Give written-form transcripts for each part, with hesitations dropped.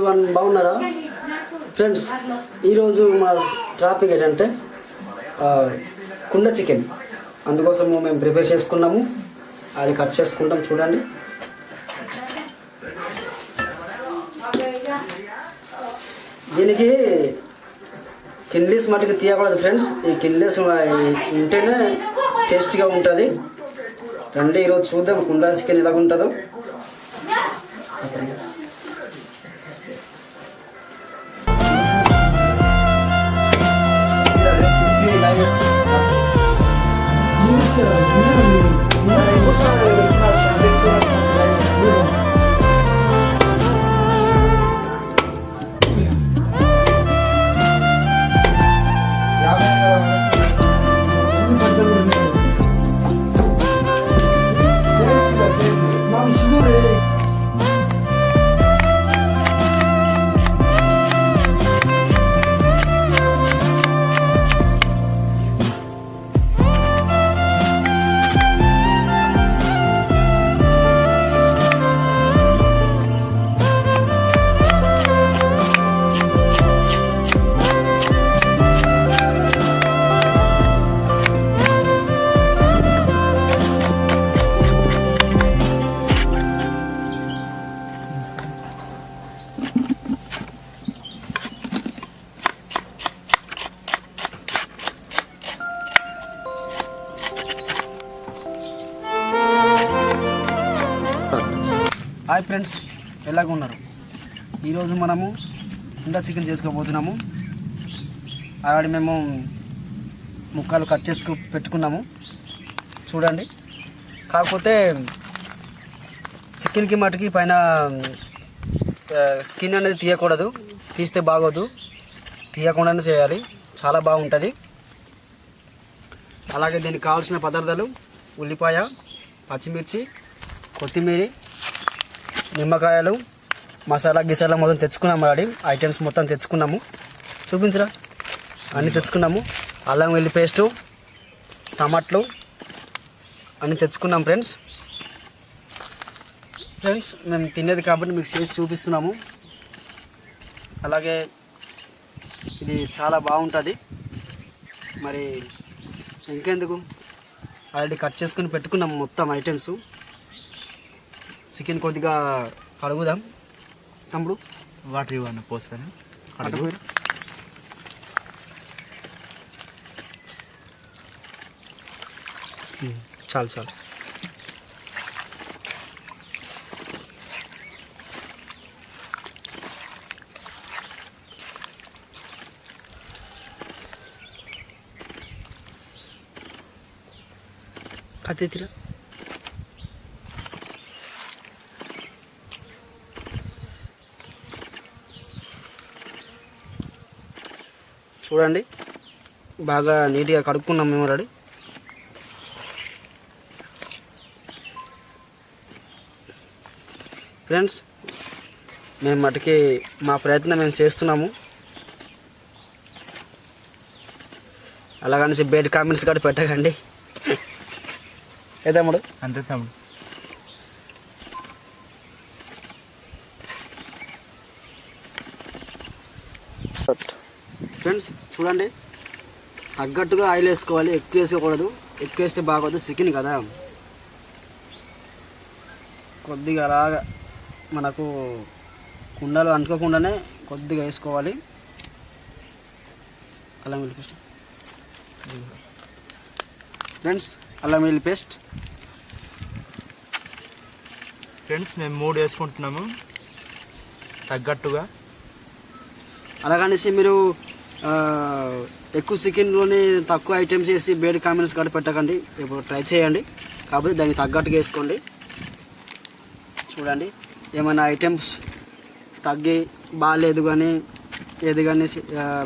One బాగున్నారా friends? ఈరోజు మా టాపిక్ ఏంటంటే కుండ చికెన్. అందుకోసము మేము ప్రిపేర్ చేసుకున్నాము, అది కట్ చేసుకుంటాం. చూడండి, దీనికి కిన్లీస్ మటుకు తీయకూడదు ఫ్రెండ్స్. ఈ కిన్లీస్ ఉంటేనే టేస్ట్గా ఉంటుంది. రండి ఈరోజు చూద్దాం కుండ చికెన్ ఎలాగ ఉంటుందో. హాయ్ ఫ్రెండ్స్, ఎలాగ ఉన్నారు? ఈరోజు మనము కుండ చికెన్ చేసుకోబోతున్నాము. ఆల్రెడీ మేము ముక్కలు కట్ చేసుకు పెట్టుకున్నాము. చూడండి, కాకపోతే చికెన్కి మటుకి పైన స్కిన్ అనేది తీయకూడదు. తీస్తే బాగోదు, తీయకుండానే చేయాలి. చాలా బాగుంటుంది. అలాగే దీనికి కావాల్సిన పదార్థాలు: ఉల్లిపాయ, పచ్చిమిర్చి, కొత్తిమీర, నిమ్మకాయలు, మసాలా గిసాలా మొత్తం తెచ్చుకున్నాము. ఆల్రెడీ ఐటమ్స్ మొత్తం తెచ్చుకున్నాము. చూపించరా, అన్నీ తెచ్చుకున్నాము. అల్లం వెల్లి పేస్టు, టమాటాలు అన్నీ తెచ్చుకున్నాం ఫ్రెండ్స్. మేము తినేది కాబట్టి మీకు చేసి చూపిస్తున్నాము. అలాగే ఇది చాలా బాగుంటుంది. మరి ఇంకెందుకు, ఆల్రెడీ కట్ చేసుకుని పెట్టుకున్నాము మొత్తం ఐటమ్స్. చికెన్ కొద్దిగా కడుగుదాం. తమ్ముడు వాటర్ ఇవ్వను, పోస్తాను. అడుగు. చాలు చాలు. కత్తిరా. చూడండి, బాగా నీట్గా కడుక్కున్నాం మేము ఆల్రెడీ. ఫ్రెండ్స్, మేము మటుకి మా ప్రయత్నం మేము చేస్తున్నాము. అలాగనేసి బయట కామెంట్స్ కూడా పెట్టకండి. ఏ తమ్ముడు? అంతే తమ్ముడు. ఫ్రెండ్స్ చూడండి, తగ్గట్టుగా ఆయిల్ వేసుకోవాలి. ఎక్కువ వేసుకోకూడదు, ఎక్కువ వేస్తే బాగోదు. చికెన్ కదా, కొద్దిగా అలాగా మనకు కుండలు అంటుకోకుండానే కొద్దిగా వేసుకోవాలి. అల్లం వెల్లుల్లి పేస్ట్ ఫ్రెండ్స్, అల్లం వెల్లుల్లి పేస్ట్ ఫ్రెండ్స్ మేము 3 వేసుకుంటున్నాము తగ్గట్టుగా. అలాగనేసి మీరు ఎక్కువ చికెన్లోనే తక్కువ ఐటమ్స్ చేసి బయట కామెంట్స్ కూడా పెట్టకండి. ఇప్పుడు ట్రై చేయండి, కాకపోతే దానికి తగ్గట్టుగా వేసుకోండి. చూడండి, ఏమైనా ఐటమ్స్ తగ్గి బాగాలేదు కానీ ఏది కానీ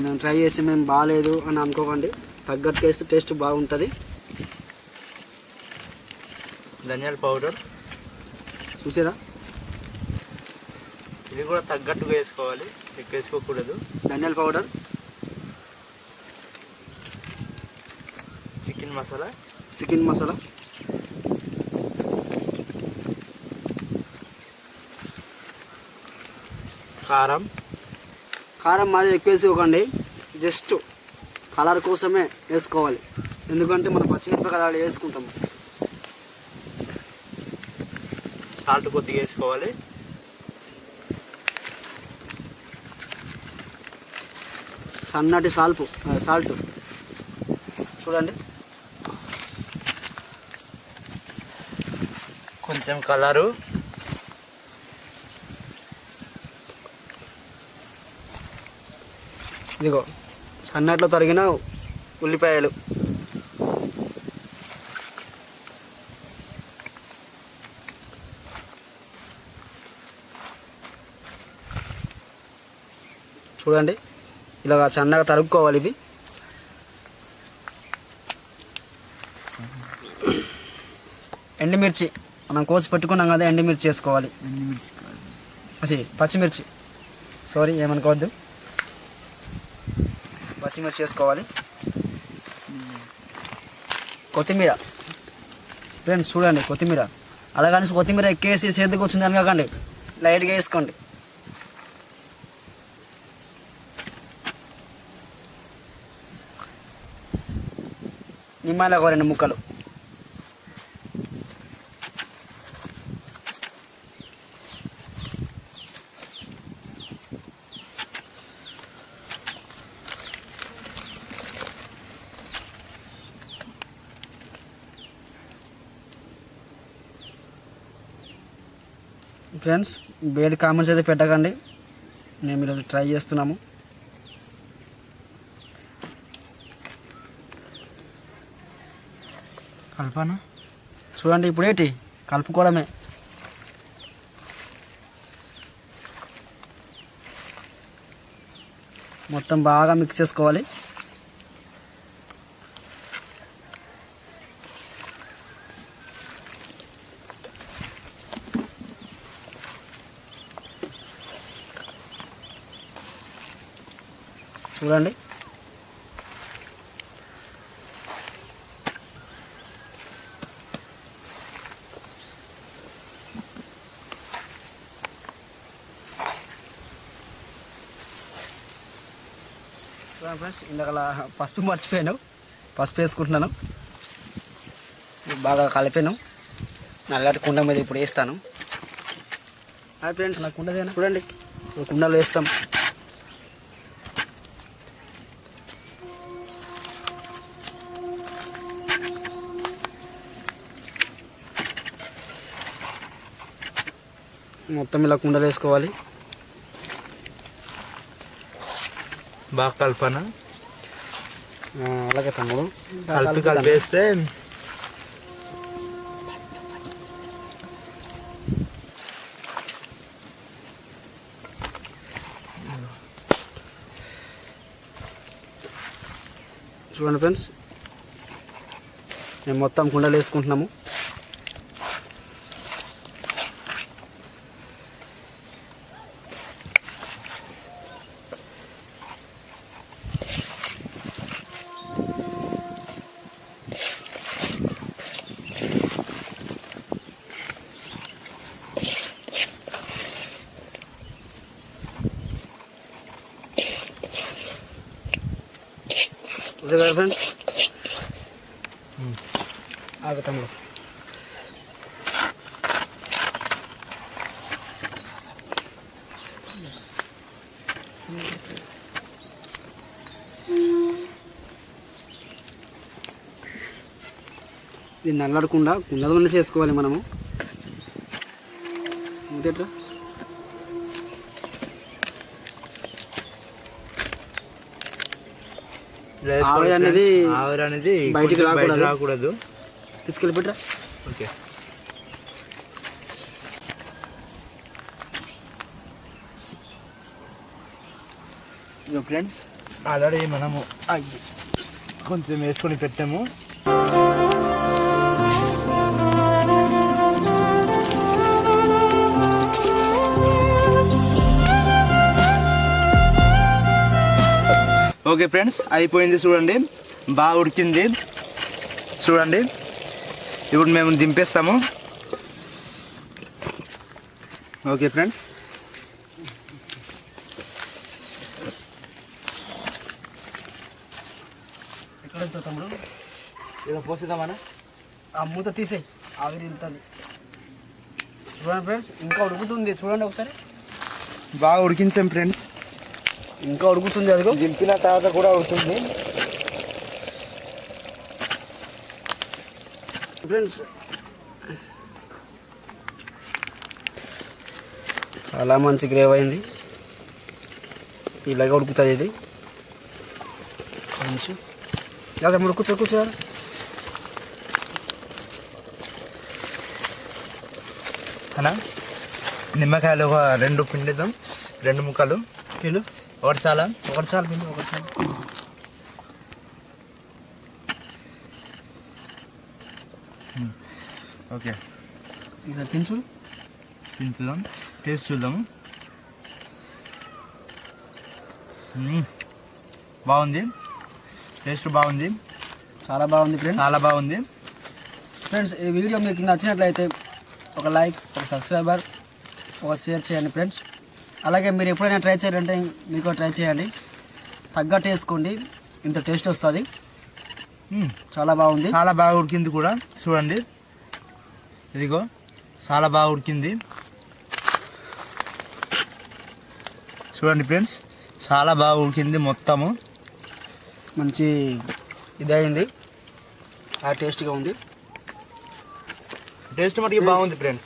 మేము ట్రై చేసి మేము బాగాలేదు అని అనుకోకండి. తగ్గట్టుగా వేస్తే టేస్ట్ బాగుంటుంది. ధనియాల పౌడర్ చూసారా, ఇది కూడా తగ్గట్టుగా వేసుకోవాలి, ఎక్కువ వేసుకోకూడదు. ధనియాల powder, chicken masala, chicken masala, కారం. కారం మరి ఎక్కువ వేసుకోకండి, జస్ట్ కలర్ కోసమే వేసుకోవాలి, ఎందుకంటే మనం పచ్చిమిరపకాయలు వేసుకుంటాము. సాల్ట్ కొద్దిగా వేసుకోవాలి. సన్నటి సాల్ట్ చూడండి. కొంచెం కలరు. ఇదిగో సన్నట్లో తరిగిన ఉల్లిపాయలు. చూడండి ఇలా సన్నగా తరుక్కోవాలి. ఇవి ఎండుమిర్చి మనం కోసి పెట్టుకున్నాం కదా, ఎండుమిర్చి వేసుకోవాలి. పచ్చిమిర్చి, సారీ ఏమనుకోవద్దు, పచ్చిమిర్చి వేసుకోవాలి. కొత్తిమీర ఫ్రెండ్స్ చూడండి, కొత్తిమీర అలాగని కొత్తిమీర ఎక్కేసి సేద్దుకు వచ్చింది అని కాకండి, లైట్గా వేసుకోండి. నిమ్మకాయలు ఒక 2 ముక్కలు. ఫ్రెండ్స్ బేడ్ కామెంట్స్ అయితే పెట్టకండి, మేము ఈరోజు ట్రై చేస్తున్నాము. కలపానా చూడండి, ఇప్పుడు ఏంటి కలుపుకోవడమే. మొత్తం బాగా మిక్స్ చేసుకోవాలి. చూడండి ఫ్రెండ్స్, ఇందాక పసుపు మర్చిపోయాను, పసుపు వేసుకుంటున్నాను. బాగా కలిపాను. నల్లటి కుండ మీద ఇప్పుడు వేస్తాను. హాయ్ ఫ్రెండ్స్, నా కుండదేనా చూడండి, కుండలో వేస్తాం. మొత్తం ఇలా కుండలు వేసుకోవాలి. బాగా కలపనా. అలాగే తమ్ముడు, కలిపేస్తే చూడండి ఫ్రెండ్స్, మేము మొత్తం కుండలు వేసుకుంటున్నాము. ఓకే ఫ్రెండ్స్, ఆగు తమ్ముడు. ఇది నల్లడకుండా కుండలోనే చేసుకోవాలి మనము. అంతేట్రా ఆవిరి అనేది బయటికి రాకూడదు. తీసుకెళ్ళి పెట్టరా. ఓకే, ఫ్రెండ్స్ ఆల్రెడీ మనము కొంచెం వేసుకొని పెట్టాము. ఓకే ఫ్రెండ్స్, అయిపోయింది చూడండి, బాగా ఉడికింది చూడండి. ఇప్పుడు మేము దింపేస్తాము. ఓకే ఫ్రెండ్స్, ఎక్కడైతే తమ్ముడు ఏదో పోసిద్దామన్నా. ఆ మూత తీసేయి, ఆవిరి వెళ్తుంది. చూడండి ఫ్రెండ్స్, ఇంకా ఉడుకుతుంది. చూడండి ఒకసారి, బాగా ఉడికించాం ఫ్రెండ్స్. ఇంకా ఉడుకుతుంది. అదిగో దింపిన తర్వాత కూడా ఉడుకుతుంది ఫ్రెండ్స్. చాలా మంచి గ్రేవ్ అయింది. ఇలాగే ఉడుకుతుంది ఇది కొంచెం. లేదా తమ్ముడు కూర్చోరు. అన్నా నిమ్మకాయలు ఒక 2 పిండిద్దాం, 2 ముక్కలు. పిండు ఒకటి చాలా పిండి ఒకటి చాలు. ఓకే, ఇక పించుదాం, టేస్ట్ చూద్దాము. బాగుంది, టేస్ట్ బాగుంది, చాలా బాగుంది ఫ్రెండ్స్. చాలా బాగుంది ఫ్రెండ్స్, ఈ వీడియో మీకు నచ్చినట్లయితే ఒక లైక్, ఒక సబ్స్క్రైబర్, ఒక షేర్ చేయండి ఫ్రెండ్స్. అలాగే మీరు ఎప్పుడైనా ట్రై చేయాలంటే మీకు ట్రై చేయండి, తగ్గట్టు వేసుకోండి, ఇంత టేస్ట్ వస్తుంది. చాలా బాగుంది, చాలా బాగా ఉడికింది కూడా. చూడండి, ఇదిగో చాలా బాగా ఉడికింది. చూడండి ఫ్రెండ్స్, చాలా బాగా ఉడికింది మొత్తము. మంచి ఇదైంది, టేస్ట్గా ఉంది. టేస్ట్ మటుకు బాగుంది ఫ్రెండ్స్.